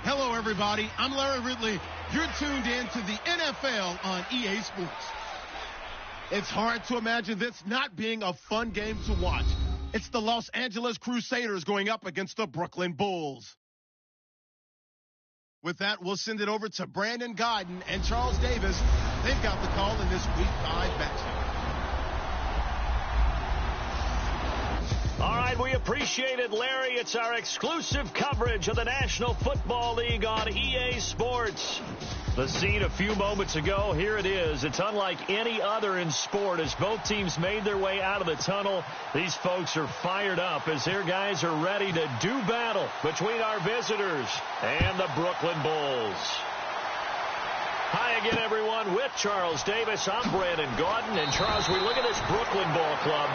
Hello, everybody. I'm Larry Ridley. You're tuned in to the NFL on EA Sports. It's hard to imagine this not being a fun game to watch. It's the Los Angeles Crusaders going up against the Brooklyn Bulls. With that, we'll send it over to Brandon Gaudin and Charles Davis. They've got the call in this Week 5 matchup. All right, we appreciate it, Larry. It's our exclusive coverage of the National Football League on EA Sports. The scene a few moments ago, here it is. It's unlike any other in sport as both teams made their way out of the tunnel. These folks are fired up as their guys are ready to do battle between our visitors and the Brooklyn Bulls. Hi again, everyone. With Charles Davis, I'm Brandon Gaudin. And, Charles, we look at this Brooklyn Ball Club.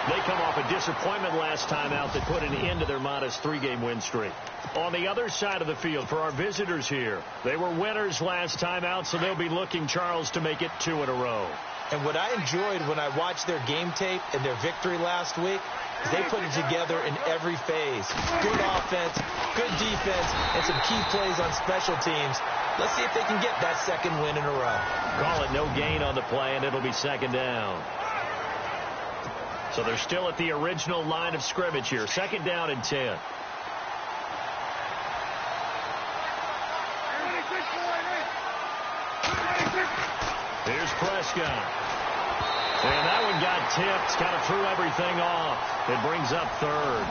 They come off a disappointment last time out that put an end to their modest 3-game win streak. On the other side of the field for our visitors here, they were winners last time out, so they'll be looking, Charles, to make it 2 in a row. And what I enjoyed when I watched their game tape and their victory last week is they put it together in every phase. Good offense, good defense, and some key plays on special teams. Let's see if they can get that second win in a row. Call it no gain on the play, and it'll be second down. So they're still at the original line of scrimmage here. Second down and 10. Here's Prescott. And that one got tipped. Kind of threw everything off. It brings up third.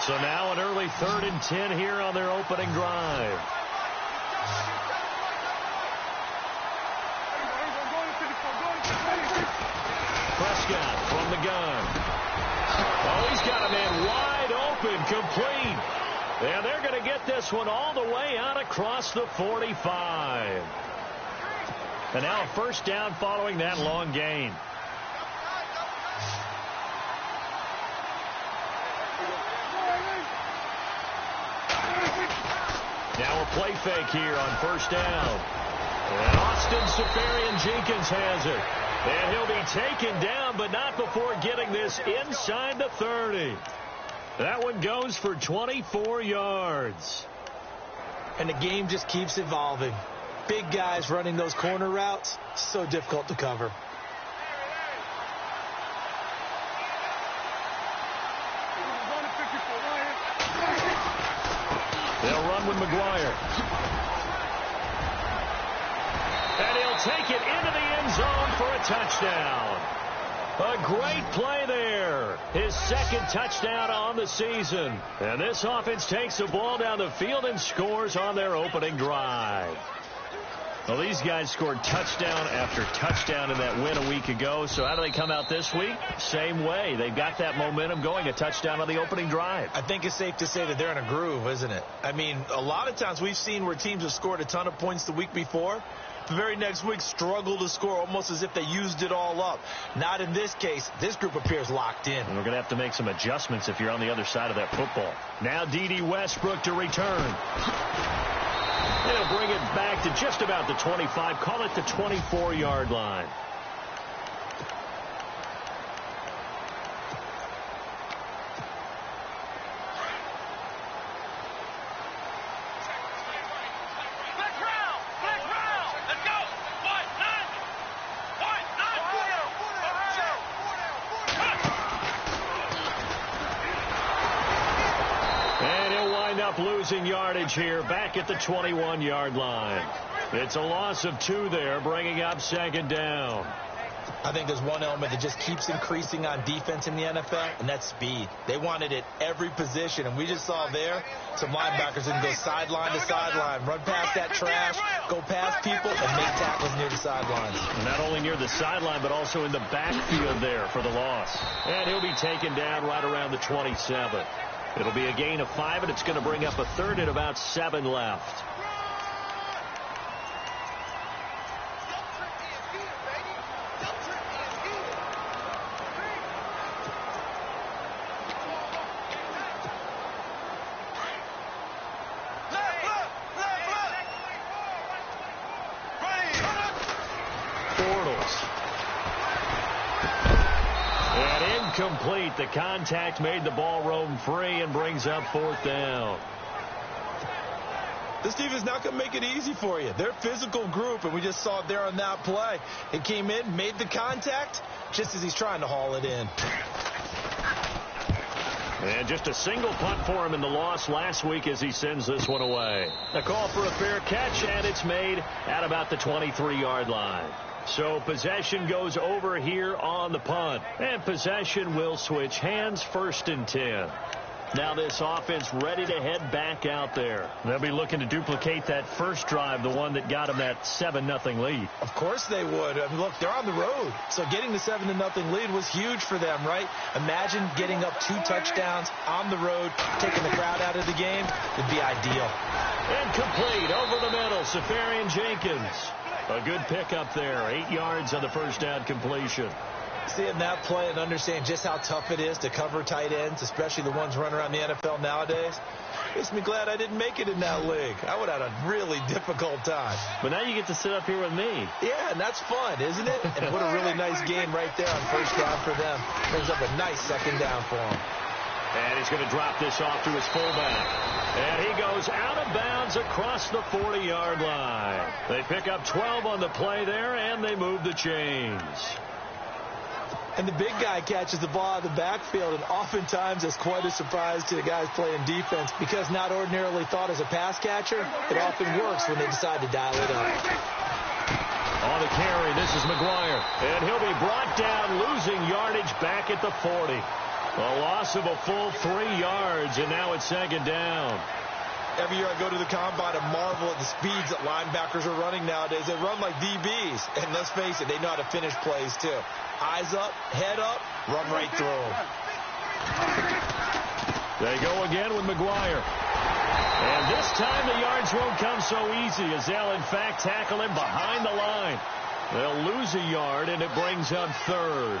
So now an early 3rd and 10 here on their opening drive. Prescott from the gun. Oh, he's got a man wide open, complete. And they're going to get this one all the way out across the 45. And now a first down following that long gain. Now a play fake here on first down. And Austin Seferian-Jenkins has it. And he'll be taken down, but not before getting this inside the 30. That one goes for 24 yards. And the game just keeps evolving. Big guys running those corner routes, so difficult to cover. They'll run with McGuire. And he'll take it into the end zone for a touchdown. A great play there. His second touchdown on the season. And this offense takes the ball down the field and scores on their opening drive. Well, these guys scored touchdown after touchdown in that win a week ago. So how do they come out this week? Same way. They've got that momentum going, a touchdown on the opening drive. I think it's safe to say that they're in a groove, isn't it? I mean, a lot of times we've seen where teams have scored a ton of points the week before. The very next week struggle to score almost as if they used it all up. Not in this case. This group appears locked in. And we're going to have to make some adjustments if you're on the other side of that football. Now D.D. Westbrook to return. They'll bring it back to just about the 25. Call it the 24-yard line. Losing yardage here back at the 21-yard line. It's a loss of 2 there, bringing up second down. I think there's one element that just keeps increasing on defense in the NFL, and that's speed. They want it at every position, and we just saw there some linebackers that can go sideline to sideline, run past that trash, go past people, and make tackles near the sidelines. Not only near the sideline, but also in the backfield there for the loss. And he'll be taken down right around the 27. It'll be a gain of 5, and it's going to bring up a third and about 7 left. Incomplete. The contact made the ball roam free and brings up 4th down. This defense not going to make it easy for you. They're a physical group, and we just saw it there on that play. It came in, made the contact, just as he's trying to haul it in. And just a single punt for him in the loss last week as he sends this one away. A call for a fair catch, and it's made at about the 23-yard line. So possession goes over here on the punt. And possession will switch hands, 1st and 10. Now this offense ready to head back out there. They'll be looking to duplicate that first drive, the one that got them that 7-0 lead. Of course they would. I mean, look, they're on the road. So getting the 7-0 lead was huge for them, right? Imagine getting up 2 touchdowns on the road, taking the crowd out of the game. Would be ideal. Incomplete over the middle, Safarian Jenkins. A good pickup there. 8 yards on the first down completion. Seeing that play and understand just how tough it is to cover tight ends, especially the ones running around the NFL nowadays, makes me glad I didn't make it in that league. I would have had a really difficult time. But now you get to sit up here with me. Yeah, and that's fun, isn't it? And what a really nice game right there on first down for them. Brings up a nice second down for them. And he's going to drop this off to his fullback. And he goes out of bounds across the 40-yard line. They pick up 12 on the play there, and they move the chains. And the big guy catches the ball out of the backfield, and oftentimes it's quite a surprise to the guys playing defense because not ordinarily thought as a pass catcher, it often works when they decide to dial it up. On the carry, this is McGuire. And he'll be brought down, losing yardage back at the 40. A loss of a full 3 yards, and now it's second down. Every year I go to the combine and marvel at the speeds that linebackers are running nowadays. They run like DBs, and let's face it, they know how to finish plays too. Eyes up, head up, run right through them. They go again with McGuire. And this time the yards won't come so easy as they'll in fact tackle him behind the line. They'll lose a yard, and it brings up 3rd.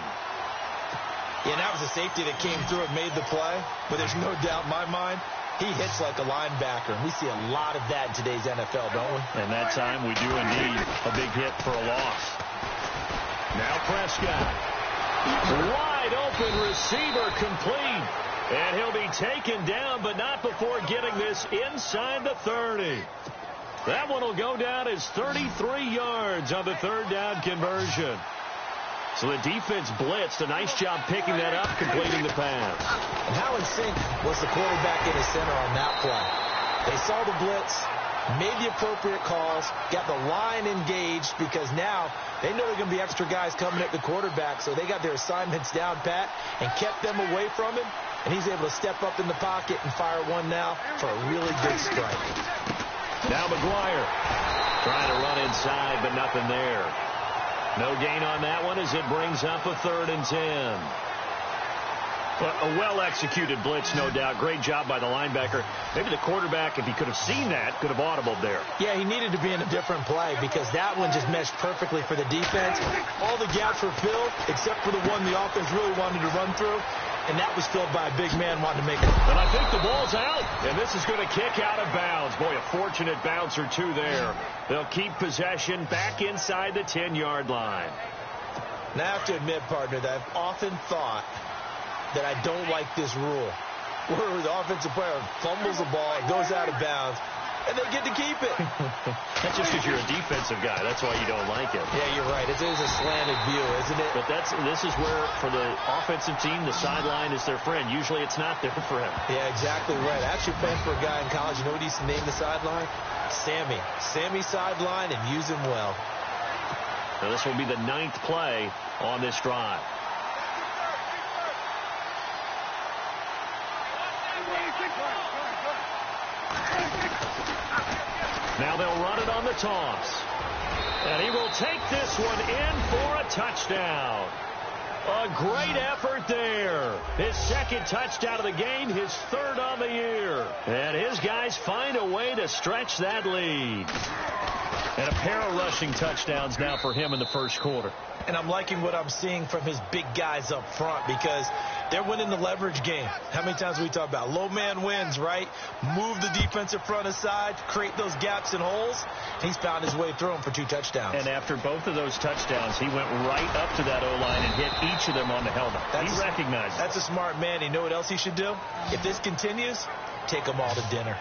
Yeah, and that was a safety that came through and made the play, but there's no doubt in my mind, he hits like a linebacker. We see a lot of that in today's NFL, don't we? And that time we do indeed a big hit for a loss. Now Prescott. Wide open receiver complete. And he'll be taken down, but not before getting this inside the 30. That one will go down as 33 yards on the 3rd down conversion. So the defense blitzed. A nice job picking that up, completing the pass. And how in sync was the quarterback in his center on that play? They saw the blitz. made the appropriate calls, got the line engaged, because now they know there are going to be extra guys coming at the quarterback, so they got their assignments down pat and kept them away from him, and he's able to step up in the pocket and fire one now for a really good strike. Now McGuire trying to run inside, but nothing there. No gain on that one as it brings up a 3rd and 10. A well-executed blitz, no doubt. Great job by the linebacker. Maybe the quarterback, if he could have seen that, could have audibled there. Yeah, he needed to be in a different play because that one just meshed perfectly for the defense. All the gaps were filled except for the one the offense really wanted to run through, and that was filled by a big man wanting to make it. And I think the ball's out, and this is going to kick out of bounds. Boy, a fortunate bounce or two there. They'll keep possession back inside the 10-yard line. Now, I have to admit, partner, that I've often thought that I don't like this rule, where the offensive player fumbles the ball, it goes out of bounds, and they get to keep it. That's just because you're a defensive guy. That's why you don't like it. Yeah, you're right. It is a slanted view, isn't it? But this is where, for the offensive team, the sideline is their friend. Usually it's not their friend. Yeah, exactly right. Actually playing for a guy in college, you know what he used to name the sideline? Sammy. Sammy sideline, and use him well. So this will be the 9th play on this drive. Now they'll run it on the toss. And he will take this one in for a touchdown. A great effort there. His 2nd touchdown of the game, his 3rd on the year. And his guys find a way to stretch that lead. And a pair of rushing touchdowns now for him in the first quarter. And I'm liking what I'm seeing from his big guys up front because they're winning the leverage game. How many times we talk about low man wins, right? Move the defensive front aside, create those gaps and holes. He's found his way through them for 2 touchdowns. And after both of those touchdowns, he went right up to that O-line and hit each of them on the helmet. He recognized it. That's a smart man. You know what else he should do? If this continues, take them all to dinner.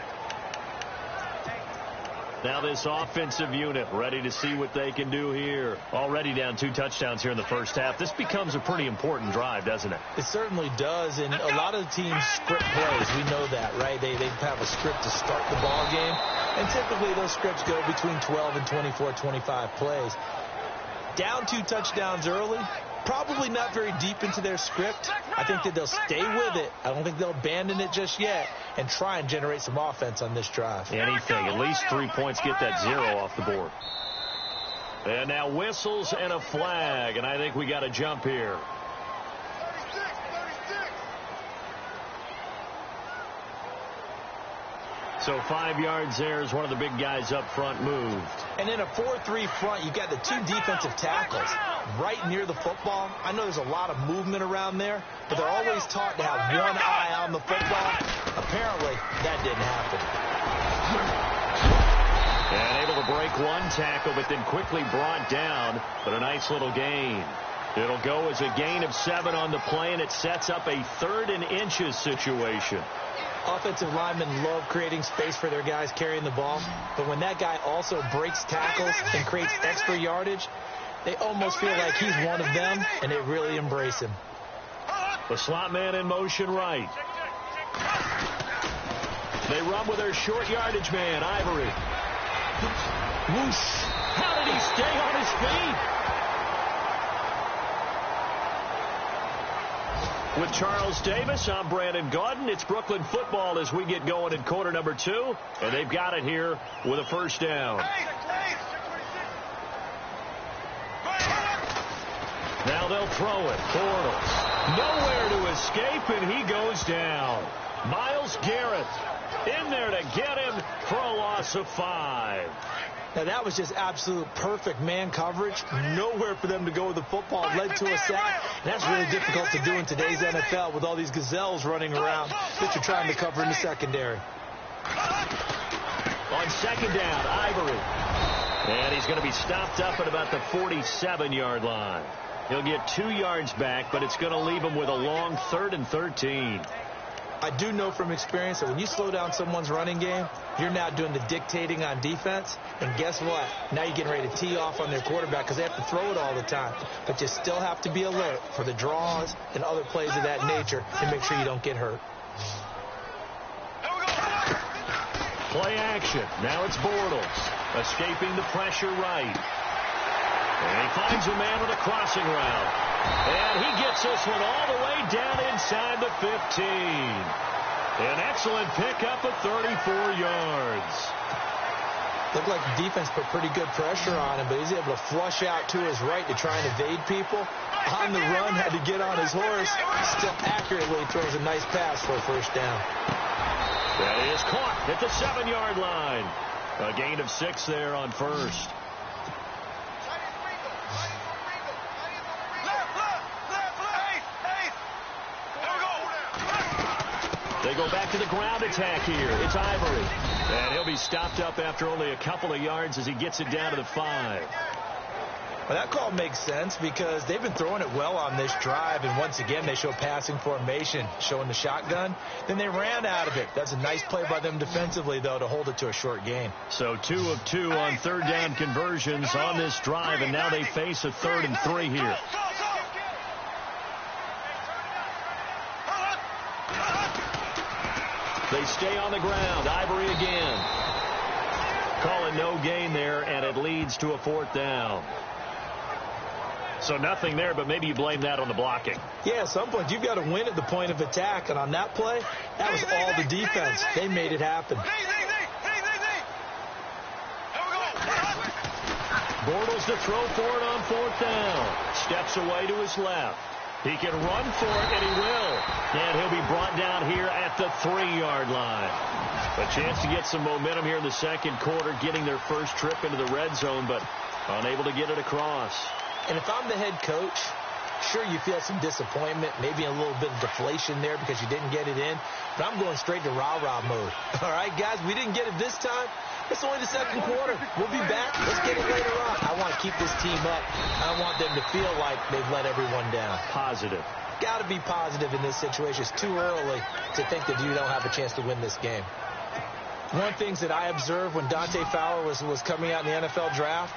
Now this offensive unit ready to see what they can do here. Already down 2 touchdowns here in the first half. This becomes a pretty important drive, doesn't it? It certainly does, and a lot of the teams script plays. We know that, right? They have a script to start the ball game, and typically those scripts go between 12 and 24, 25 plays. Down 2 touchdowns early, probably not very deep into their script. I think that they'll stay with it. I don't think they'll abandon it just yet and try and generate some offense on this drive. Anything. At least 3 points, get that 0 off the board. And now whistles and a flag, and I think we got a jump here. So 5 yards there as one of the big guys up front moved. And in a 4-3 front, you got the 2 defensive tackles right near the football. I know there's a lot of movement around there, but they're always taught to have one eye on the football. Apparently, that didn't happen. And able to break 1 tackle, but then quickly brought down. But a nice little gain. It'll go as a gain of 7 on the play, and it sets up a 3rd and inches situation. Offensive linemen love creating space for their guys carrying the ball, but when that guy also breaks tackles and creates extra yardage, they almost feel like he's one of them, and they really embrace him. The slot man in motion right. They run with their short yardage man, Ivory. Whoosh. How did he stay on his feet? With Charles Davis, I'm Brandon Gaudin. It's Brooklyn football as we get going in quarter number 2. And they've got it here with a first down. Now they'll throw it. Bortles. Nowhere to escape, and he goes down. Myles Garrett in there to get him for a loss of 5. Now, that was just absolute perfect man coverage. Nowhere for them to go with the football. Led to a sack. And that's really difficult to do in today's NFL with all these gazelles running around that you're trying to cover in the secondary. On second down, Ivory. And he's going to be stopped up at about the 47-yard line. He'll get 2 yards back, but it's going to leave him with a long 3rd and 13. I do know from experience that when you slow down someone's running game, you're now doing the dictating on defense. And guess what? Now you're getting ready to tee off on their quarterback because they have to throw it all the time. But you still have to be alert for the draws and other plays of that nature to make sure you don't get hurt. Play action. Now it's Bortles. Escaping the pressure right. And he finds a man with a crossing route. And he gets this one all the way down inside the 15. An excellent pickup of 34 yards. Looked like the defense put pretty good pressure on him, but he's able to flush out to his right to try and evade people. On the run, had to get on his horse. Still accurately throws a nice pass for a first down. That is caught at the 7-yard line. A gain of 6 there on first. They go back to the ground attack here. It's Ivory. And he'll be stopped up after only a couple of yards as he gets it down to the 5. Well, that call makes sense because they've been throwing it well on this drive, and once again they show passing formation, showing the shotgun. Then they ran out of it. That's a nice play by them defensively, though, to hold it to a short gain. So 2 of 2 on third down conversions on this drive, and now they face a 3rd and 3 here. They stay on the ground. Ivory again. Calling no gain there, and it leads to a 4th down. So nothing there, but maybe you blame that on the blocking. Yeah, at some point you've got to win at the point of attack, and on that play, that was all the defense. They made it happen. Bortles to throw for it on 4th down. Steps away to his left. He can run for it, and he will. And he'll be brought down here at the 3-yard line. A chance to get some momentum here in the second quarter, getting their first trip into the red zone, but unable to get it across. And if I'm the head coach, sure, you feel some disappointment, maybe a little bit of deflation there because you didn't get it in. But I'm going straight to rah-rah mode. All right, guys, we didn't get it this time. It's only the second quarter. We'll be back. Let's get it later on. I want to keep this team up. I want them to feel like they've let everyone down. Positive. Got to be positive in this situation. It's too early to think that you don't have a chance to win this game. One of the things that I observed when Dante Fowler was coming out in the NFL draft,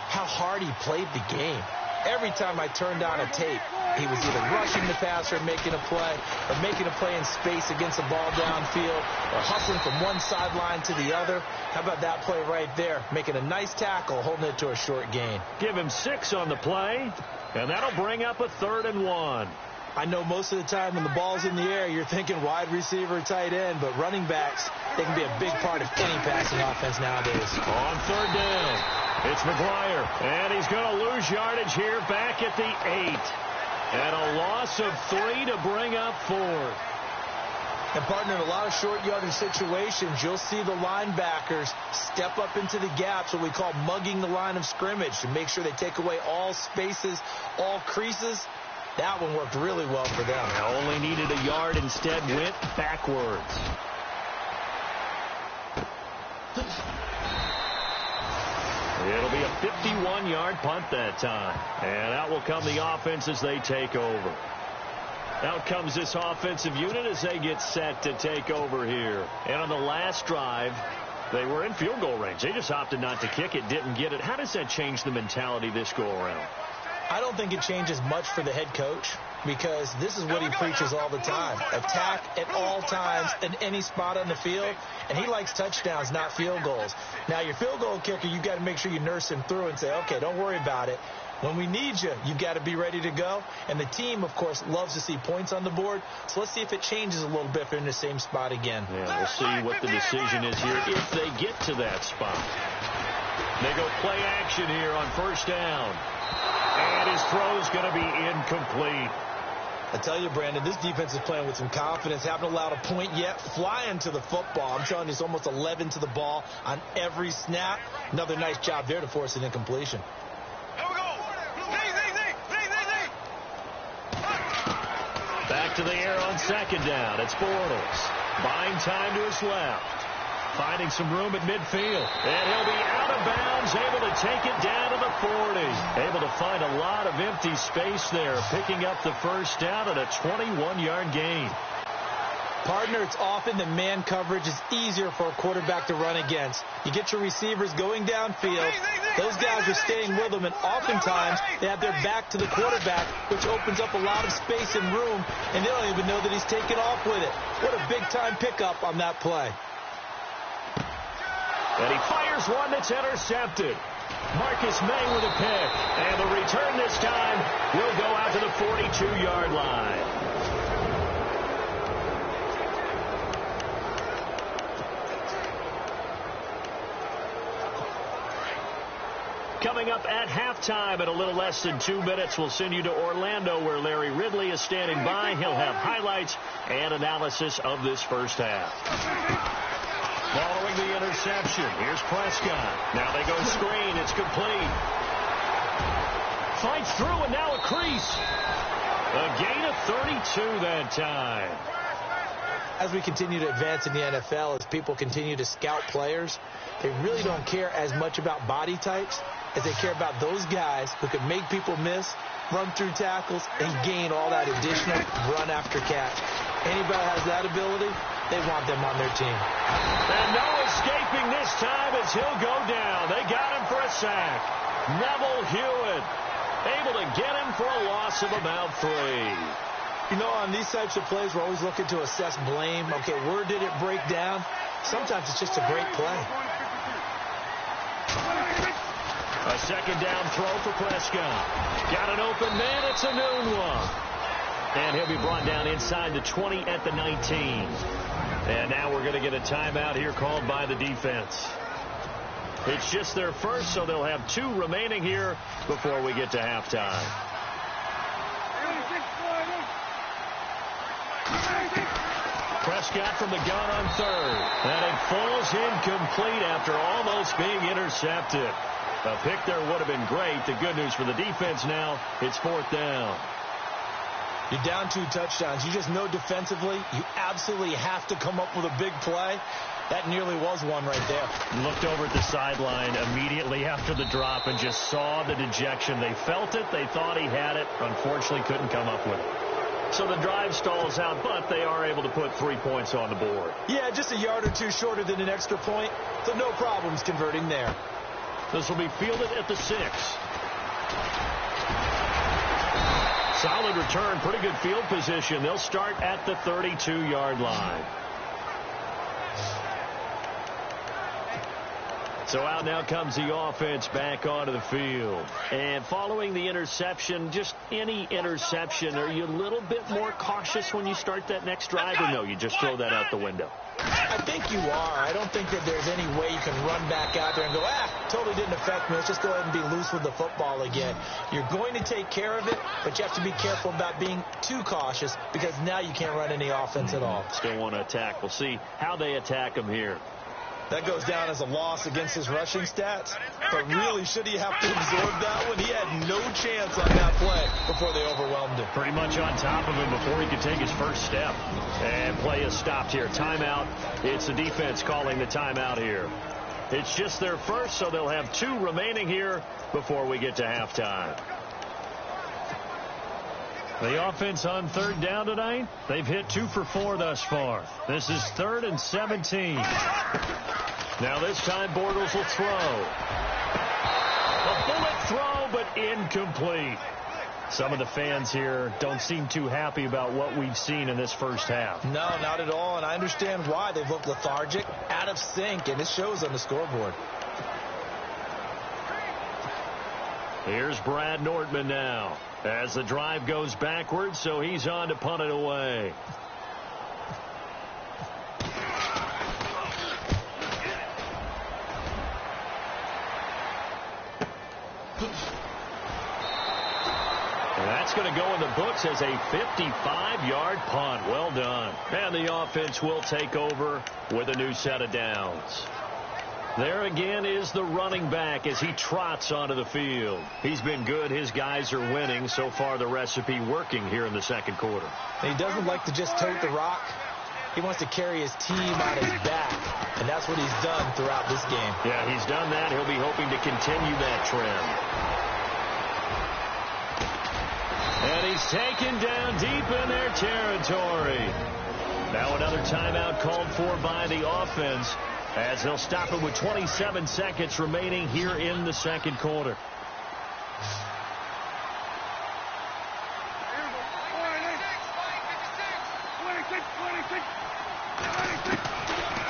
how hard he played the game. Every time I turned on a tape, he was either rushing the passer, making a play, or making a play in space against the ball downfield, or hustling from one sideline to the other. How about that play right there? Making a nice tackle, holding it to a short gain. Give him 6 on the play, and that'll bring up a 3rd and 1. I know most of the time when the ball's in the air, you're thinking wide receiver, tight end, but running backs, they can be a big part of any passing offense nowadays. On 3rd down, it's McGuire, and he's going to lose yardage here back at the 8. And a loss of 3 to bring up 4th. And, partner, in a lot of short yardage situations, you'll see the linebackers step up into the gaps, what we call mugging the line of scrimmage, to make sure they take away all spaces, all creases. That one worked really well for them. Only needed a yard, instead went backwards. It'll be a 51-yard punt that time. And out will come the offense as they take over. Out comes this offensive unit as they get set to take over here. And on the last drive, they were in field goal range. They just opted not to kick it, didn't get it. How does that change the mentality this go-around? I don't think it changes much for the head coach because this is what he preaches all the time. Attack at all times in any spot on the field, and he likes touchdowns, not field goals. Now, your field goal kicker, you've got to make sure you nurse him through and say, okay, don't worry about it. When we need you, you've got to be ready to go. And the team, of course, loves to see points on the board. So let's see if it changes a little bit if they're in the same spot again. Yeah, we'll see what the decision is here if they get to that spot. They go play action here on 1st down. And his throw is going to be incomplete. I tell you, Brandon, this defense is playing with some confidence. Haven't allowed a point yet. Flying to the football. I'm telling you, it's almost 11 to the ball on every snap. Another nice job there to force an incompletion. Back to the air on 2nd down. It's Bortles. Buying time to his left. Finding some room at midfield. And he'll be out of bounds, able to take it down to the 40. Able to find a lot of empty space there, picking up the 1st down at a 21-yard gain. Partner, it's often that man coverage is easier for a quarterback to run against. You get your receivers going downfield. Those guys are staying with them, and oftentimes they have their back to the quarterback, which opens up a lot of space and room, and they don't even know that he's taken off with it. What a big-time pickup on that play. And he fires one that's intercepted. Marcus May with a pick. And the return this time will go out to the 42-yard line. Coming up at halftime in a little less than 2 minutes, we'll send you to Orlando where Larry Ridley is standing by. He'll have highlights and analysis of this first half. Following the interception, here's Prescott. Now they go screen. It's complete. Fights through and now a crease. A gain of 32 that time. As we continue to advance in the NFL, as people continue to scout players, they really don't care as much about body types as they care about those guys who can make people miss, run through tackles, and gain all that additional run after catch. Anybody has that ability, they want them on their team. And no escaping this time as he'll go down. They got him for a sack. Neville Hewitt able to get him for a loss of about 3. You know, on these types of plays, we're always looking to assess blame. Okay, where did it break down? Sometimes it's just a great play. A second down throw for Prescott. Got an open man. It's a noon one. And he'll be brought down inside the 20 at the 19. And now we're going to get a timeout here called by the defense. It's just their first, so they'll have 2 remaining here before we get to halftime. Prescott from the gun on third. And it falls incomplete after almost being intercepted. A pick there would have been great. The good news for the defense now, it's 4th down. You're down 2 touchdowns. You just know defensively you absolutely have to come up with a big play. That nearly was one right there. Looked over at the sideline immediately after the drop and just saw the dejection. They felt it. They thought he had it. Unfortunately, couldn't come up with it. So the drive stalls out, but they are able to put 3 points on the board. Yeah, just a yard or 2 shorter than an extra point, so no problems converting there. This will be fielded at the 6. Solid return, pretty good field position. They'll start at the 32-yard line. So out now comes the offense back onto the field. And following the interception, just any interception, are you a little bit more cautious when you start that next drive, or no, you just throw that out the window? I think you are. I don't think that there's any way you can run back out there and go, totally didn't affect me. Let's just go ahead and be loose with the football again. You're going to take care of it, but you have to be careful about being too cautious because now you can't run any offense at all. Still want to attack. We'll see how they attack him here. That goes down as a loss against his rushing stats. But really, should he have to absorb that one? He had no chance on that play before they overwhelmed him. Pretty much on top of him before he could take his first step. And play is stopped here. Timeout. It's the defense calling the timeout here. It's just their first, so they'll have 2 remaining here before we get to halftime. The offense on 3rd down tonight, they've hit 2 for 4 thus far. This is 3rd and 17. Now this time Bortles will throw. A bullet throw, but incomplete. Some of the fans here don't seem too happy about what we've seen in this first half. No, not at all, and I understand why. They've looked lethargic, out of sync, and it shows on the scoreboard. Here's Brad Nordman now as the drive goes backwards, so he's on to punt it away. And that's going to go in the books as a 55-yard punt. Well done. And the offense will take over with a new set of downs. There again is the running back as he trots onto the field. He's been good. His guys are winning. So far, the recipe working here in the second quarter. He doesn't like to just tote the rock. He wants to carry his team on his back, and that's what he's done throughout this game. Yeah, he's done that. He'll be hoping to continue that trend. And he's taken down deep in their territory. Now another timeout called for by the offense, as they'll stop it with 27 seconds remaining here in the second quarter.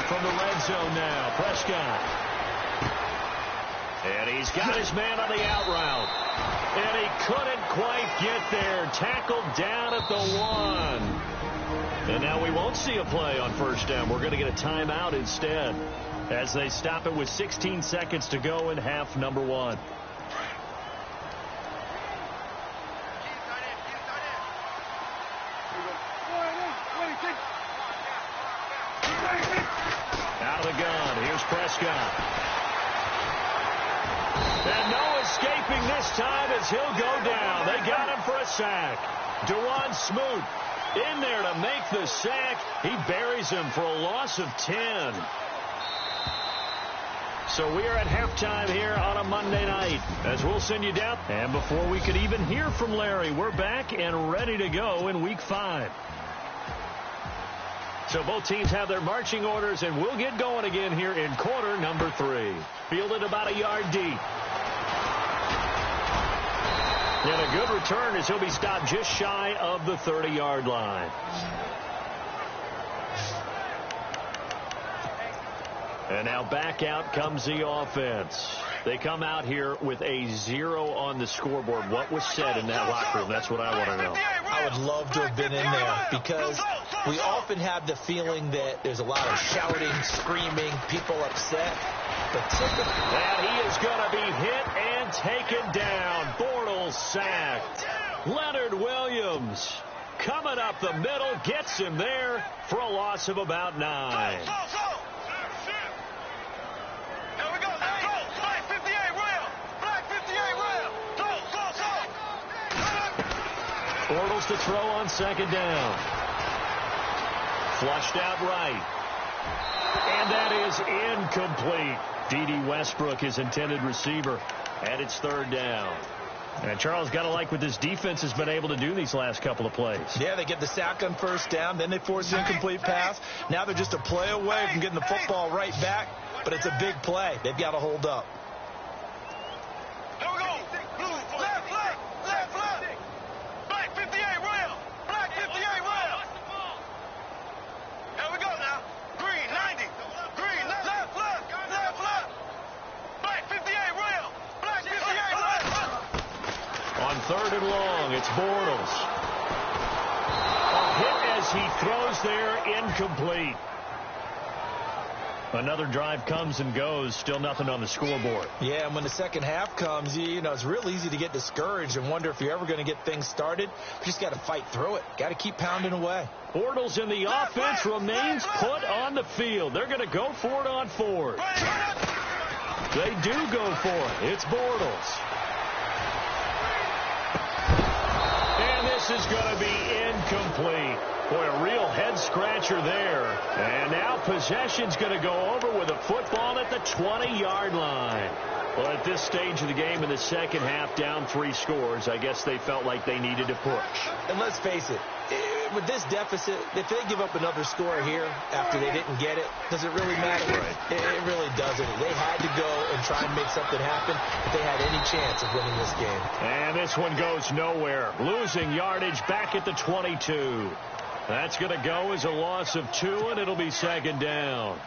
From the red zone now, Prescott And he's got his man on the out route. And he couldn't quite get there. Tackled down at the 1. And now we won't see a play on first down. We're going to get a timeout instead as they stop it with 16 seconds to go in half number 1. Out of the gun. Here's Prescott. And no escaping this time as he'll go down. They got him for a sack. Dewan Smoot in there to make the sack. He buries him for a loss of 10. So we are at halftime here on a Monday night as we'll send you down. And before we could even hear from Larry, we're back and ready to go in Week 5. So both teams have their marching orders, and we'll get going again here in quarter number 3. Fielded about a yard deep. And a good return as he'll be stopped just shy of the 30-yard line. And now back out comes the offense. They come out here with a 0 on the scoreboard. What was said in that locker room? That's what I want to know. I would love to have been in there because we often have the feeling that there's a lot of shouting, screaming, people upset. But typically, and he is going to be hit and taken down. Bortles sacked. Leonard Williams coming up the middle, gets him there for a loss of about 9. Bortles to throw on second down. Flushed out right. And that is incomplete. D.D. Westbrook, his intended receiver. And it's third down. And Charles, got to like what this defense has been able to do these last couple of plays. Yeah, they get the sack on first down. Then they force an incomplete pass. Now they're just a play away from getting the football right back. But it's a big play. They've got to hold up. Third and long, it's Bortles. A hit as he throws there, incomplete. Another drive comes and goes, still nothing on the scoreboard. Yeah, and when the second half comes, you know, it's real easy to get discouraged and wonder if you're ever going to get things started. You just got to fight through it. Got to keep pounding away. Bortles in the offense remains put on the field. They're going to go for it on fourth. They do go for it. It's Bortles. This is going to be incomplete. Boy, a real head-scratcher there. And now possession's going to go over with a football at the 20-yard line. Well, at this stage of the game in the second half, down 3 scores, I guess they felt like they needed to push. And let's face it, with this deficit, if they give up another score here after they didn't get it, does it really matter? Right. It really doesn't. They had to go and try and make something happen if they had any chance of winning this game. And this one goes nowhere. Losing yardage back at the 22. That's going to go as a loss of 2, and it'll be second down.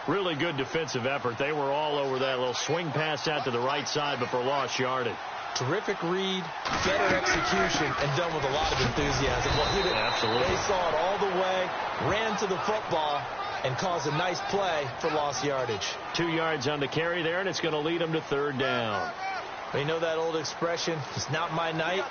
Really good defensive effort. They were all over that little swing pass out to the right side, but for lost yardage. Terrific read, better execution, and done with a lot of enthusiasm. Well, absolutely. They saw it all the way, ran to the football, and caused a nice play for lost yardage. 2 yards on the carry there, and it's going to lead them to third down. You know that old expression, it's not my night.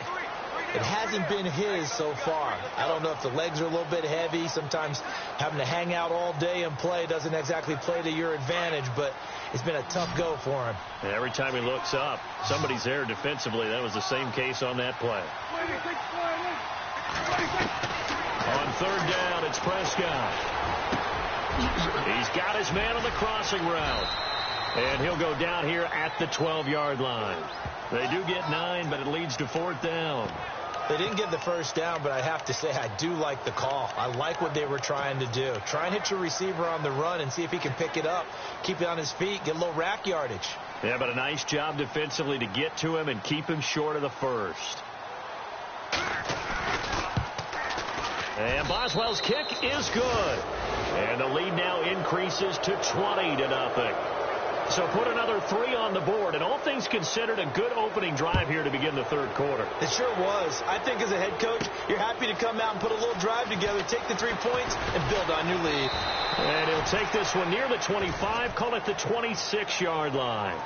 It hasn't been his so far. I don't know if the legs are a little bit heavy. Sometimes having to hang out all day and play doesn't exactly play to your advantage, but it's been a tough go for him. And every time he looks up, somebody's there defensively. That was the same case on that play. On third down, it's Prescott. He's got his man on the crossing route. And he'll go down here at the 12-yard line. They do get 9, but it leads to fourth down. They didn't get the first down, but I have to say I do like the call. I like what they were trying to do. Try and hit your receiver on the run and see if he can pick it up, keep it on his feet, get a little rack yardage. Yeah, but a nice job defensively to get to him and keep him short of the first. And Boswell's kick is good. And the lead now increases to 20-0. So put another 3 on the board, and all things considered, a good opening drive here to begin the third quarter. It sure was. I think as a head coach, you're happy to come out and put a little drive together, take the 3 points, and build on your lead. And he'll take this one near the 25, call it the 26-yard line.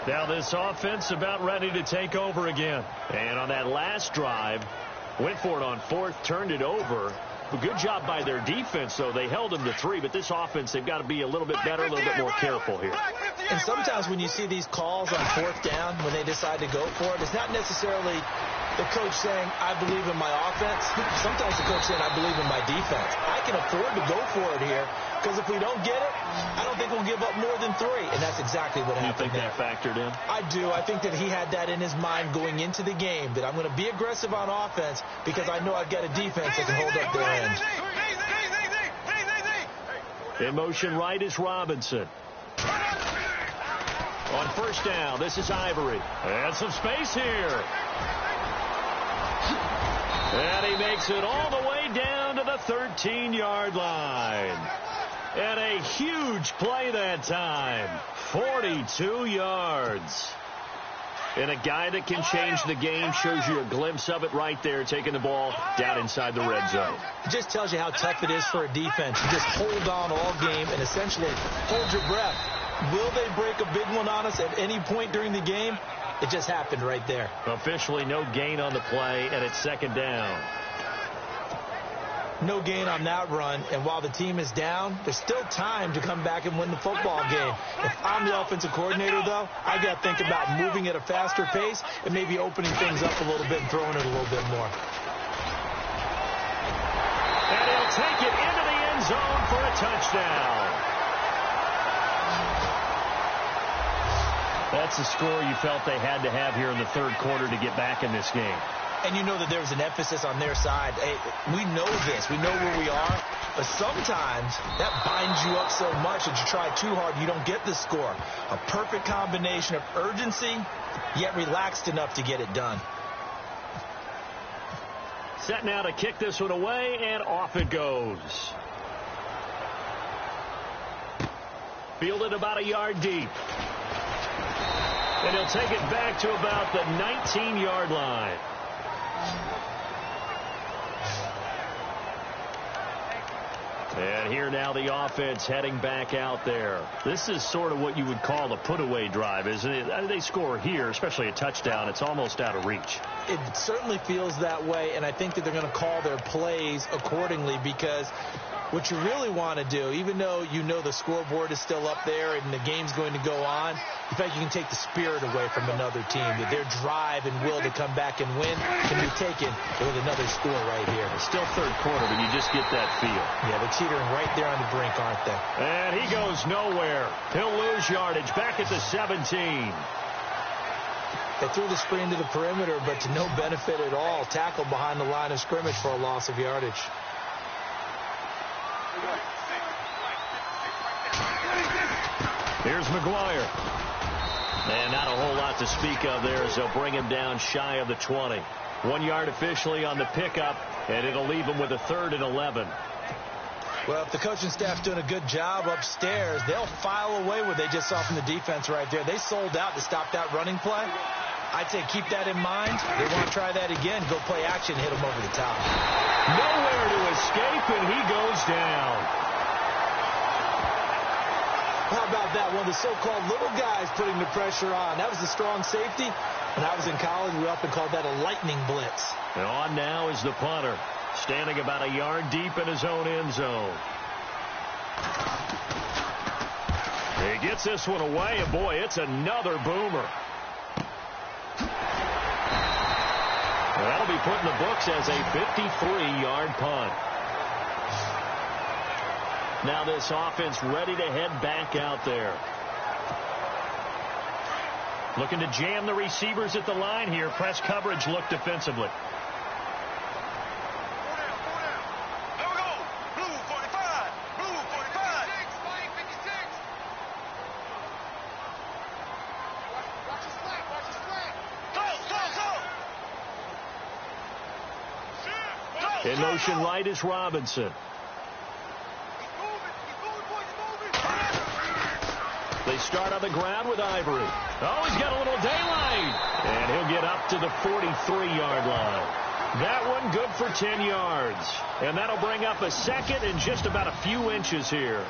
Now this offense about ready to take over again. And on that last drive, went for it on 4th, turned it over. A good job by their defense, though. They held them to 3, but this offense, they've got to be a little bit better, a little bit more careful here. And sometimes when you see these calls on 4th down, when they decide to go for it, it's not necessarily the coach saying, I believe in my offense. Sometimes the coach saying, I believe in my defense. I can afford to go for it here, because if we don't get it, I don't think we'll give up more than 3. And that's exactly what happened. You think that factored in? I do. I think that he had that in his mind going into the game, that I'm going to be aggressive on offense because I know I've got a defense that can hold up their end. In motion right is Robinson. On first down, this is Ivory. And some space here. And he makes it all the way down to the 13-yard line. And a huge play that time. 42 yards. And a guy that can change the game, shows you a glimpse of it right there, taking the ball down inside the red zone. It just tells you how tough it is for a defense. You just hold on all game and essentially hold your breath. Will they break a big one on us at any point during the game? It just happened right there. Officially no gain on the play, and it's 2nd down. No gain on that run, and while the team is down, there's still time to come back and win the football game. If I'm the offensive coordinator, though, I got to think about moving at a faster pace and maybe opening things up a little bit and throwing it a little bit more. And he'll take it into the end zone for a touchdown. That's the score you felt they had to have here in the third quarter to get back in this game. And you know that there was an emphasis on their side. Hey, we know this. We know where we are. But sometimes that binds you up so much that you try too hard, you don't get the score. A perfect combination of urgency, yet relaxed enough to get it done. Set now to kick this one away, and off it goes. Fielded about a yard deep. And he'll take it back to about the 19-yard line. And here now the offense heading back out there. This is sort of what you would call a put-away drive, isn't it? They score here, especially a touchdown. It's almost out of reach. It certainly feels that way, and I think that they're going to call their plays accordingly, because what you really want to do, even though you know the scoreboard is still up there and the game's going to go on, in fact, you can take the spirit away from another team, that their drive and will to come back and win can be taken with another score right here. It's still third quarter, but you just get that feel. Yeah, they're teetering right there on the brink, aren't they? And he goes nowhere. He'll lose yardage back at the 17. They threw the screen to the perimeter, but to no benefit at all. Tackled behind the line of scrimmage for a loss of yardage. Here's McGuire. And not a whole lot to speak of there as they'll bring him down shy of the 20. 1 yard officially on the pickup, and it'll leave him with a 3rd and 11. Well, if the coaching staff's doing a good job upstairs, they'll file away what they just saw from the defense right there. They sold out to stop that running play. I'd say keep that in mind. They want to try that again. Go play action, hit them over the top. Nowhere to escape, and he goes down. How about that? One of the so-called little guys putting the pressure on. That was the strong safety. When I was in college, we often called that a lightning blitz. And on now is the punter, standing about a yard deep in his own end zone. He gets this one away, and boy, it's another boomer. That'll be put in the books as a 53-yard punt. Now this offense ready to head back out there. Looking to jam the receivers at the line here. Press coverage look defensively. In motion right is Robinson. start on the ground with Ivory. Oh, he's got a little daylight. And he'll get up to the 43-yard line. That one good for 10 yards. And that'll bring up a second and just about a few inches here.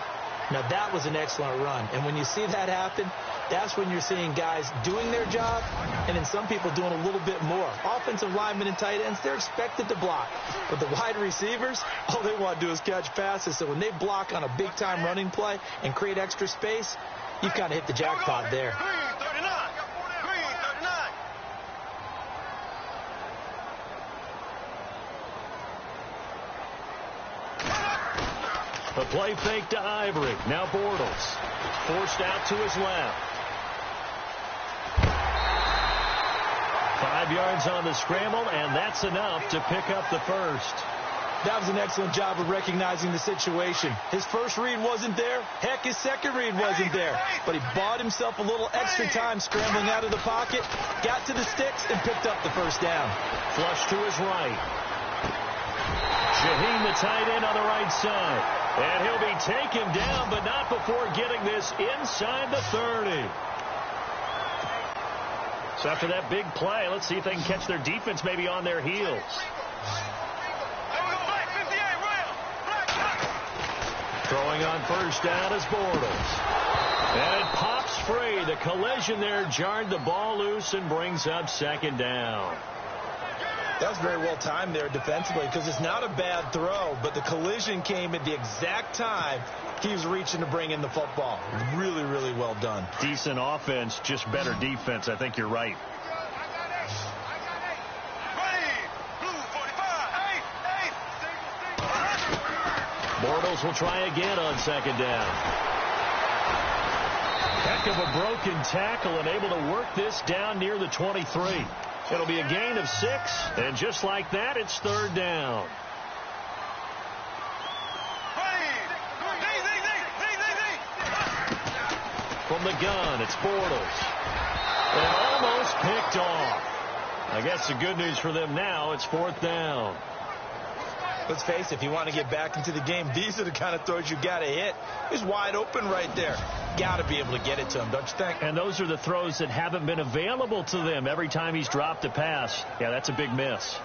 Now, that was an excellent run. And when you see that happen, that's when you're seeing guys doing their job and then some people doing a little bit more. Offensive linemen and tight ends, they're expected to block. But the wide receivers, all they want to do is catch passes. So when they block on a big-time running play and create extra space, you've kind of hit the jackpot there. A play fake to Ivory. Now Bortles. Forced out to his left. 5 yards on the scramble, and that's enough to pick up the first. That was an excellent job of recognizing the situation. His first read wasn't there. Heck, his second read wasn't there. But he bought himself a little extra time scrambling out of the pocket, got to the sticks, and picked up the first down. Flush to his right. Shaheen, the tight end, on the right side. And he'll be taken down, but not before getting this inside the 30. So after that big play, let's see if they can catch their defense maybe on their heels. Throwing on first down is Bortles. And it pops free. The collision there jarred the ball loose and brings up second down. That was very well timed there defensively because it's not a bad throw, but the collision came at the exact time he was reaching to bring in the football. Really, really well done. Decent offense, just better defense. I think you're right. Bortles will try again on second down. Heck of a broken tackle and able to work this down near the 23. It'll be a gain of 6, and just like that, it's third down. From the gun, it's Bortles. And almost picked off. I guess the good news for them now, it's fourth down. Let's face it, if you want to get back into the game, these are the kind of throws you got to hit. He's wide open right there. Got to be able to get it to him, don't you think? And those are the throws that haven't been available to them every time he's dropped a pass. Yeah, that's a big miss.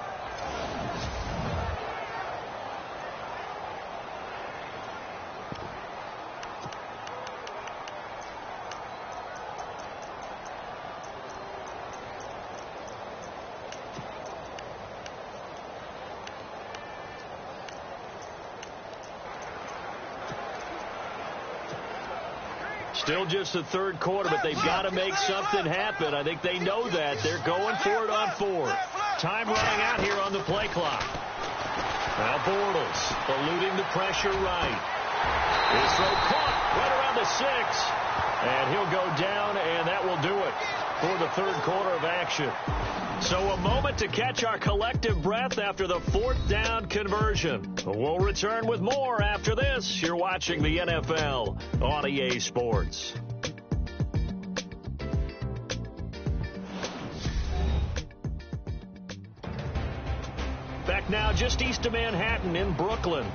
Still just the third quarter, but they've got to make something happen. I think they know that. They're going for it on fourth. Time running out here on the play clock. Now Bortles eluding the pressure right. His throw caught right around the 6. And he'll go down, and that will do it for the third quarter of action. So a moment to catch our collective breath after the fourth down conversion. We'll return with more after this. You're watching the NFL on EA Sports. Back now just east of Manhattan in Brooklyn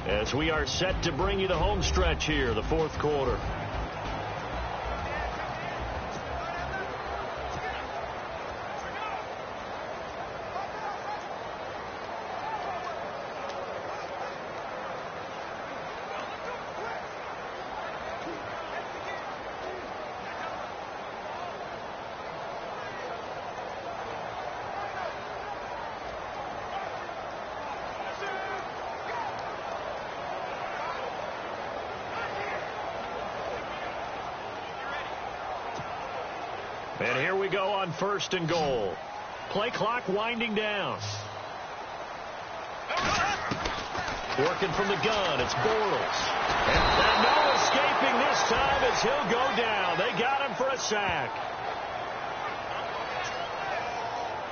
as we are set to bring you the home stretch here, the fourth quarter. And here we go on first and goal. Play clock winding down. Working from the gun, it's Bortles. And no escaping this time as he'll go down. They got him for a sack.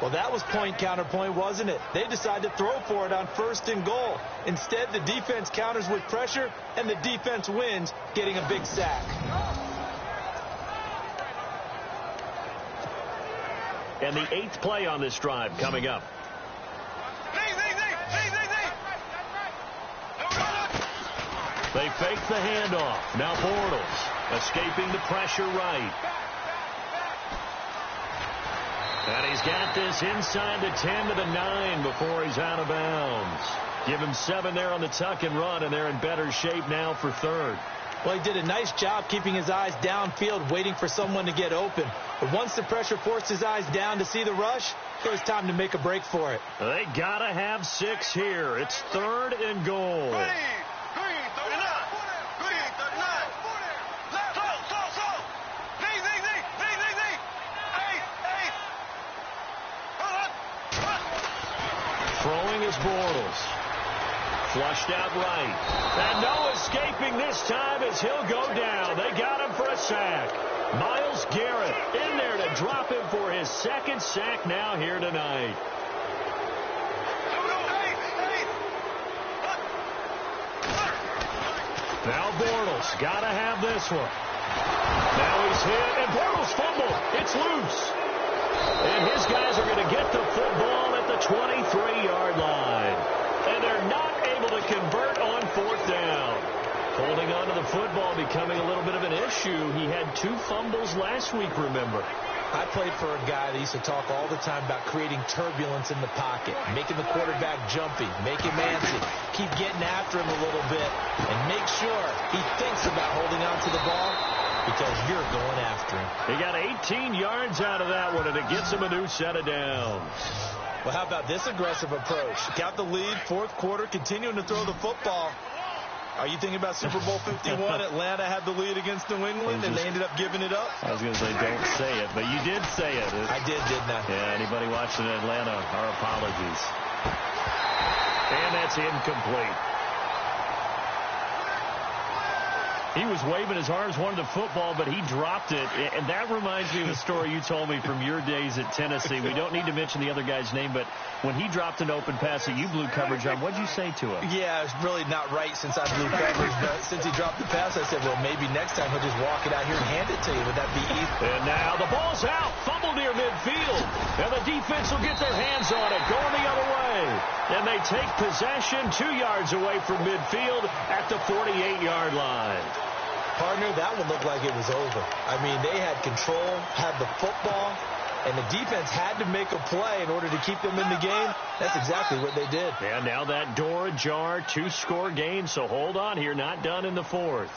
Well, that was point counterpoint, wasn't it? They decided to throw for it on first and goal. Instead, the defense counters with pressure, and the defense wins, getting a big sack. And the 8th play on this drive coming up. They fake the handoff. Now Bortles escaping the pressure right. And he's got this inside the 10 to the 9 before he's out of bounds. Give him 7 there on the tuck and run, and they're in better shape now for third. Well, he did a nice job keeping his eyes downfield, waiting for someone to get open. But once the pressure forced his eyes down to see the rush, it was time to make a break for it. They got to have 6 here. It's third and goal. Green, 39. Green, 39. Slow. Z. Eight. Throwing is Bortles. Flushed out right. And no escaping this time as he'll go down. They got him for a sack. Myles Garrett in there to drop him for his second sack now here tonight. Now Bortles got to have this one. Now he's hit, and Bortles fumbled. It's loose. And his guys are going to get the football at the 23-yard line. And they're not able to convert on fourth down. Holding on to the football becoming a little bit of an issue. He had 2 fumbles last week, remember. I played for a guy that used to talk all the time about creating turbulence in the pocket, making the quarterback jumpy, make him antsy, keep getting after him a little bit, and make sure he thinks about holding on to the ball because you're going after him. He got 18 yards out of that one, and it gets him a new set of downs. Well, how about this aggressive approach? Got the lead, fourth quarter, continuing to throw the football. Are you thinking about Super Bowl 51? Atlanta had the lead against New England, and they ended up giving it up? I was going to say, don't say it, but you did say it. I did, didn't I? Yeah, anybody watching Atlanta, our apologies. And that's incomplete. He was waving his arms, wanted the football, but he dropped it. And that reminds me of a story you told me from your days at Tennessee. We don't need to mention the other guy's name, but when he dropped an open pass that you blew coverage on, what'd you say to him? Yeah, it's really not right since I blew coverage, but since he dropped the pass, I said, well, maybe next time he'll just walk it out here and hand it to you. Would that be easy? And now the ball's out. Fumble near midfield. And the defense will get their hands on it, going the other way. And they take possession 2 yards away from midfield at the 48-yard line. Partner, that one looked like it was over. I mean, they had control, had the football, and the defense had to make a play in order to keep them in the game. That's exactly what they did. And now that door ajar, 2-score game, so hold on here, not done in the fourth.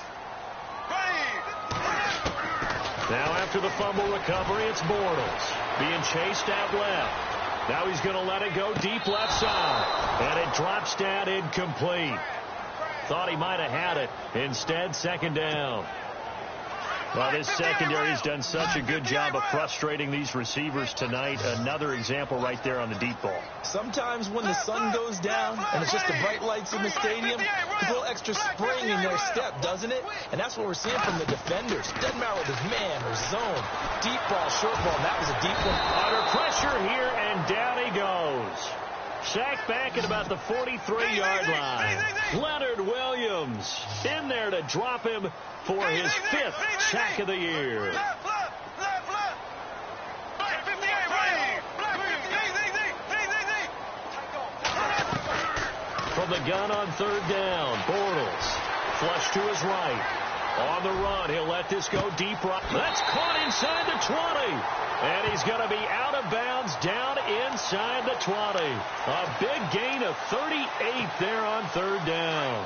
Now after the fumble recovery, it's Bortles being chased out left. Now he's going to let it go deep left side, and it drops down incomplete. Thought he might have had it. Instead, second down. Well, this secondary has done such a good job of frustrating these receivers tonight. Another example right there on the deep ball. Sometimes when the sun goes down and it's just the bright lights in the stadium, there's a little extra spring in their step, doesn't it? And that's what we're seeing from the defenders. Doesn't matter whether it's man or zone. Deep ball, short ball, and that was a deep one. Under pressure here, and down he goes. Sacked back at about the 43-yard line. Leonard Williams in there to drop him for his 5th sack of the year. From the gun on third down, Bortles flush to his right. On the run, he'll let this go deep right. That's caught inside the 20. And he's going to be out of bounds down inside the 20. A big gain of 38 there on third down.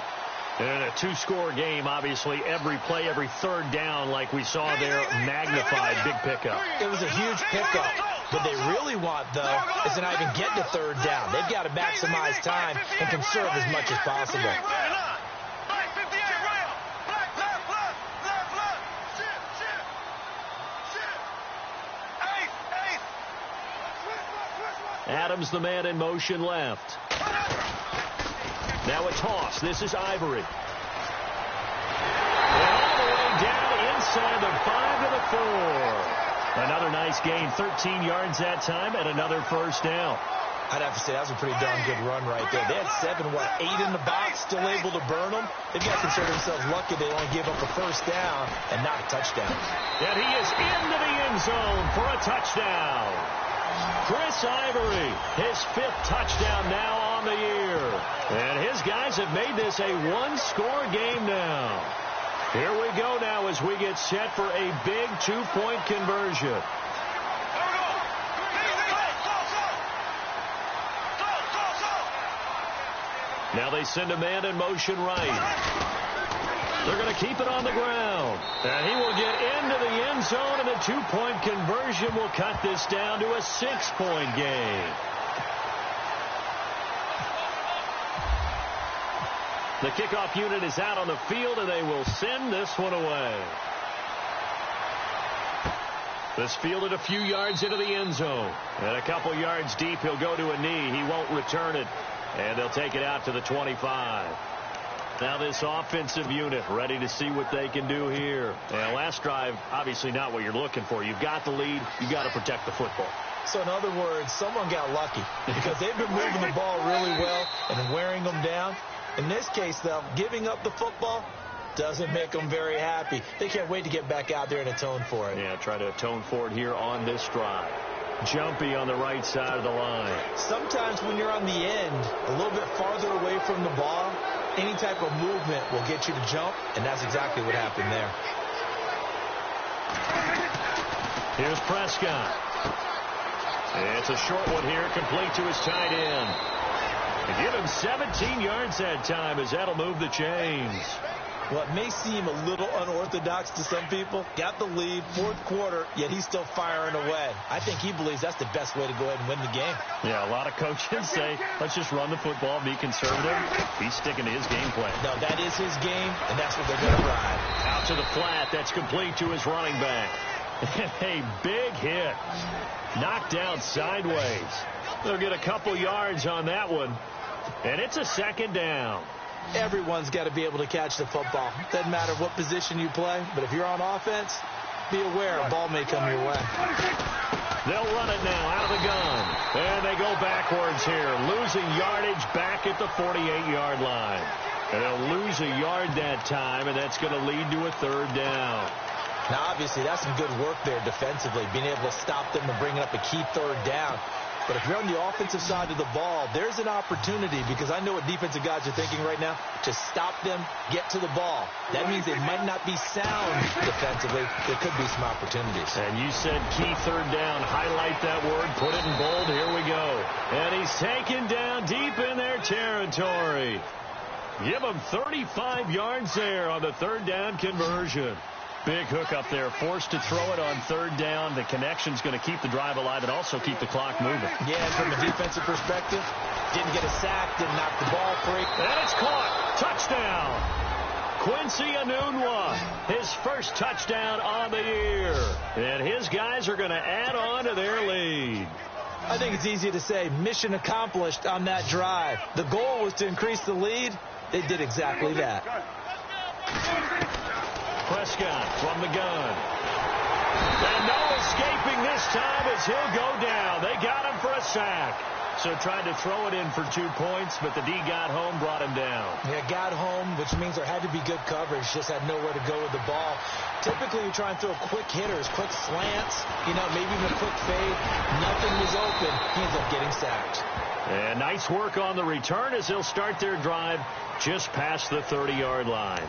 And a 2-score game, obviously, every play, every third down, like we saw there, magnified, big pickup. It was a huge pickup. What they really want, though, is to not even get to third down. They've got to maximize time and conserve as much as possible. Adams, the man in motion left. Now a toss. This is Ivory. And all the way down inside the 5 to the 4. Another nice gain, 13 yards that time, and another first down. I'd have to say that was a pretty darn good run right there. They had 7, 8 in the box, still able to burn them. They've got to consider themselves lucky they only gave up a first down and not a touchdown. And he is into the end zone for a touchdown. Chris Ivory, his 5th touchdown now on the year. And his guys have made this a one-score game now. Here we go now as we get set for a big two-point conversion. Now they send a man in motion right. They're going to keep it on the ground. And he will get into the end zone, and the two-point conversion will cut this down to a 6-point game. The kickoff unit is out on the field, and they will send this one away. This fielded a few yards into the end zone. And a couple yards deep, he'll go to a knee. He won't return it. And they'll take it out to the 25. Now this offensive unit ready to see what they can do here. And last drive, obviously not what you're looking for. You've got the lead. You've got to protect the football. So in other words, someone got lucky because they've been moving the ball really well and wearing them down. In this case, though, giving up the football doesn't make them very happy. They can't wait to get back out there and atone for it. Yeah, try to atone for it here on this drive. Jumpy on the right side of the line. Sometimes when you're on the end, a little bit farther away from the ball, any type of movement will get you to jump, and that's exactly what happened there. Here's Prescott. It's a short one here, complete to his tight end. They give him 17 yards that time as that'll move the chains. What may seem a little unorthodox to some people, got the lead, fourth quarter, yet he's still firing away. I think he believes that's the best way to go ahead and win the game. Yeah, a lot of coaches say, let's just run the football, be conservative. He's sticking to his game plan. No, that is his game, and that's what they're going to ride. Out to the flat, that's complete to his running back. A big hit. Knocked down sideways. They'll get a couple yards on that one, and it's a second down. Everyone's got to be able to catch the football. Doesn't matter what position you play, but if you're on offense, be aware a ball may come your way. They'll run it now out of the gun. And they go backwards here, losing yardage back at the 48-yard line. And they'll lose a yard that time, and that's going to lead to a third down. Now, obviously, that's some good work there defensively, being able to stop them and bringing up a key third down. But if you're on the offensive side of the ball, there's an opportunity, because I know what defensive guys are thinking right now, to stop them, get to the ball. That means they might not be sound defensively. There could be some opportunities. And you said key third down. Highlight that word. Put it in bold. Here we go. And he's taken down deep in their territory. Give him 35 yards there on the third down conversion. Big hook up there, forced to throw it on third down. The connection's going to keep the drive alive and also keep the clock moving. Yeah, and from a defensive perspective, didn't get a sack, didn't knock the ball free. And it's caught. Touchdown. Quincy Enunwa, his first touchdown on the year. And his guys are going to add on to their lead. I think it's easy to say mission accomplished on that drive. The goal was to increase the lead. They did exactly that. Prescott from the gun. And no escaping this time as he'll go down. They got him for a sack. So tried to throw it in for 2 points, but the D got home, brought him down. Yeah, got home, which means there had to be good coverage. Just had nowhere to go with the ball. Typically, you try and throw quick hitters, quick slants, maybe even a quick fade. Nothing was open. He ends up getting sacked. And nice work on the return as they'll start their drive just past the 30-yard line.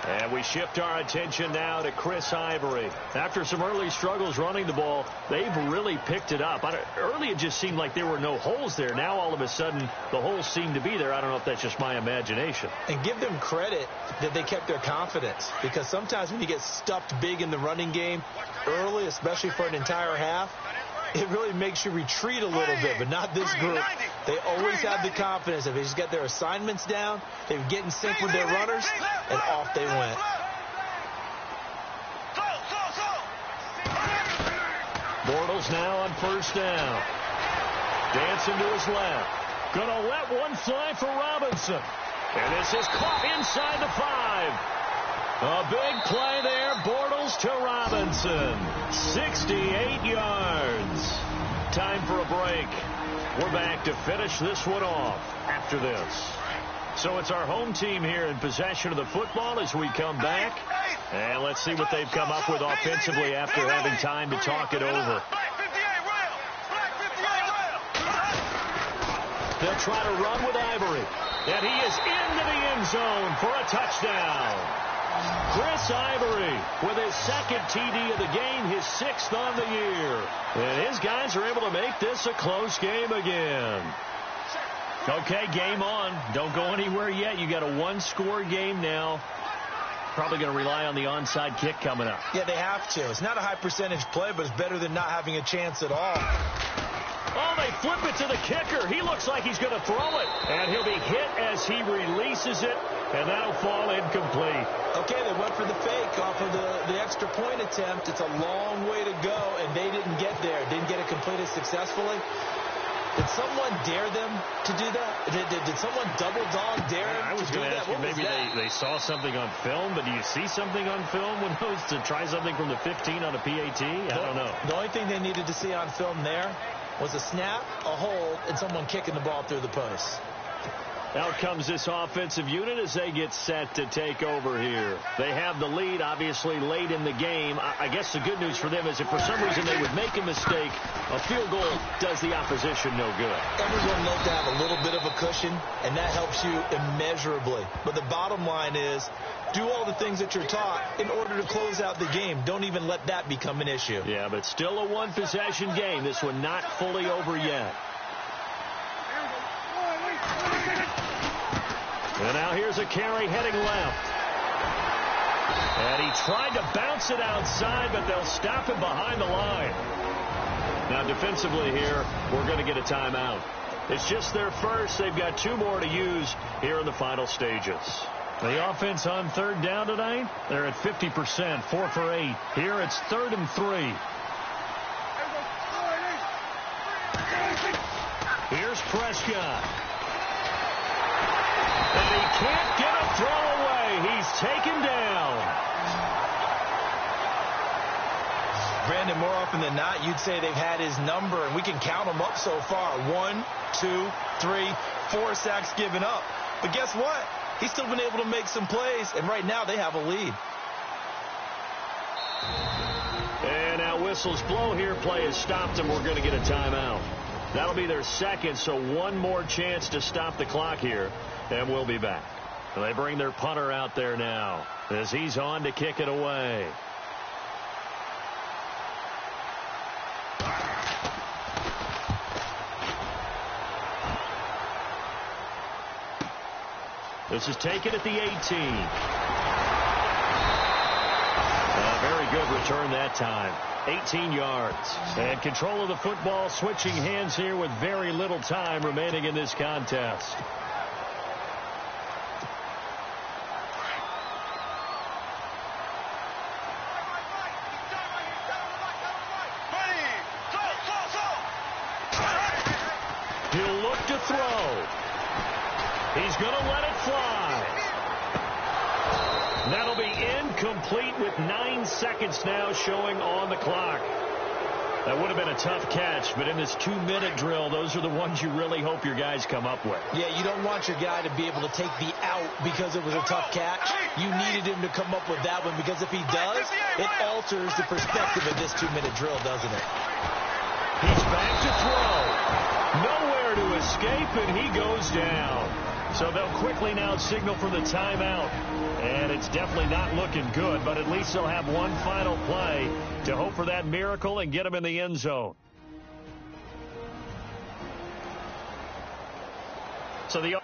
And we shift our attention now to Chris Ivory. After some early struggles running the ball, they've really picked it up. Early it just seemed like there were no holes there. Now all of a sudden the holes seem to be there. I don't know if that's just my imagination. And give them credit that they kept their confidence, because sometimes when you get stuffed big in the running game early, especially for an entire half, it really makes you retreat a little bit, but not this group. They always have the confidence. If they just get their assignments down, they would get in sync with their runners, and off they went. Bortles now on first down. Dancing to his left. Gonna let one fly for Robinson. And this is caught inside the 5. A big play there, Bortles to Robinson. 68 yards. Time for a break. We're back to finish this one off after this. So it's our home team here in possession of the football as we come back. And let's see what they've come up with offensively after having time to talk it over. They'll try to run with Ivory. And he is into the end zone for a touchdown. Chris Ivory with his second TD of the game, his 6th on the year. And his guys are able to make this a close game again. Okay, game on. Don't go anywhere yet. You got a one-score game now. Probably going to rely on the onside kick coming up. Yeah, they have to. It's not a high-percentage play, but it's better than not having a chance at all. Oh, they flip it to the kicker. He looks like he's going to throw it. And he'll be hit as he releases it, and that'll fall incomplete. Okay, they went for the fake off of the extra point attempt. It's a long way to go, and they didn't get there. Didn't get it completed successfully. Did someone dare them to do that? Did someone double-dog dare them I was to do going to that? ask you, maybe they saw something on film, but do you see something on film when those to try something from the 15 on a PAT? I don't know. The only thing they needed to see on film there was a snap, a hold, and someone kicking the ball through the post. Out comes this offensive unit as they get set to take over here. They have the lead, obviously, late in the game. I guess the good news for them is if for some reason they would make a mistake, a field goal does the opposition no good. Everyone loves to have a little bit of a cushion, and that helps you immeasurably. But the bottom line is, do all the things that you're taught in order to close out the game. Don't even let that become an issue. Yeah, but still a one-possession game. This one not fully over yet. And now here's a carry heading left. And he tried to bounce it outside, but they'll stop him behind the line. Now defensively here, we're going to get a timeout. It's just their first. They've got 2 more to use here in the final stages. The offense on 3rd down tonight, they're at 50%, 4 for 8. Here it's 3rd and 3. Here's Prescott. And he can't get a throw away. He's taken down. Brandon, more often than not, you'd say they've had his number, and we can count them up so far. 1, 2, 3, 4 sacks given up. But guess what? He's still been able to make some plays, and right now they have a lead. And now whistles blow here. Play has stopped, and we're going to get a timeout. That'll be their second, so one more chance to stop the clock here, and we'll be back. And they bring their punter out there now as he's on to kick it away. This is taken at the 18. Very good return that time. 18 yards. And control of the football, switching hands here with very little time remaining in this contest. He'll look to throw. He's going to let it fly. That'll be incomplete with 9 seconds now showing on the clock. That would have been a tough catch, but in this 2-minute drill, those are the ones you really hope your guys come up with. Yeah, you don't want your guy to be able to take the out because it was a tough catch. You needed him to come up with that one because if he does, it alters the perspective of this 2-minute drill, doesn't it? He's back to throw. Nowhere to escape, and he goes down. So they'll quickly now signal for the timeout. And it's definitely not looking good, but at least they'll have one final play to hope for that miracle and get them in the end zone. So the